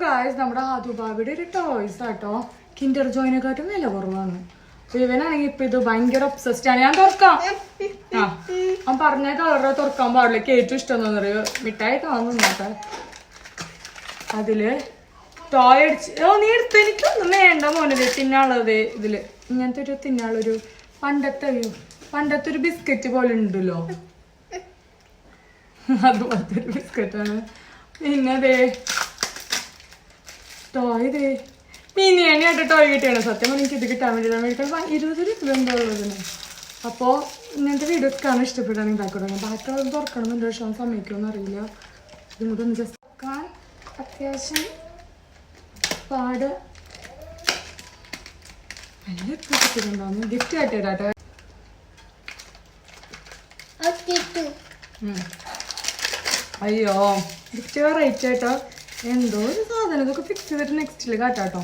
Guys നമ്മുടെ ആദുബാബിയുടെ ഒരു toys ആട്ടോ കിൻഡർ ജോയിനെക്കാട്ടും വില കുറവാണ്. ഇവനാണെങ്കിൽ ഇപ്പൊ ഇത് ഭയങ്കര ഒബ്സസ്ഡ് ആണ്. ഞാൻ തുറക്കാം. ആ അവൻ പറഞ്ഞ കളറ് തുറക്കാൻ പാടില്ല. ഏറ്റവും ഇഷ്ടം തോന്നറിയോ മിഠായി കാണുന്നോട്ടെ. അതില് ടോയ് അടിച്ച് നീ എടുത്ത് എനിക്കൊന്നും വേണ്ട മോനത് തിന്നാളത്. ഇതില് ഇങ്ങനത്തെ ഒരു തിന്നാളൊരു പണ്ടത്തെ ഒരു ബിസ്ക്കറ്റ് പോലെ ഉണ്ടല്ലോ, അതുപോലത്തെ ഒരു ബിസ്ക്കറ്റാണ്. പിന്നെ അതെ ടോയ് ഇതേ മിനിയായിട്ട് ടോയ് കിട്ടിയാണ്. സത്യം പറഞ്ഞാൽ എനിക്ക് ഇത് കിട്ടാൻ വേണ്ടി 20 രൂപ ഉള്ളതിന്. അപ്പോൾ ഇങ്ങനത്തെ വീഡിയോസ് കാണാൻ ഇഷ്ടപ്പെട്ടാണ് ഉണ്ടാക്കി ബാക്കിയുള്ളത് തുറക്കണമെന്നുണ്ട്. പക്ഷെ അവൻ സമ്മതിക്കുമെന്ന് അറിയില്ല. ഇതും കൂടെ ഒന്ന് ജസ്റ്റ് തുറക്കാൻ അത്യാവശ്യം പാട് നല്ല കിട്ടിയിട്ടുണ്ടാവുന്നു. ഗിഫ്റ്റ് ആയിട്ടാട്ടെ. അയ്യോ ഗിഫ്റ്റ് റേറ്റ് ആയിട്ടോ എന്തോ ഒരു സാധനം ഇതൊക്കെ ഫിക്സ് ചെയ്തിട്ട് നെക്സ്റ്റിൽ കാട്ടാട്ടോ.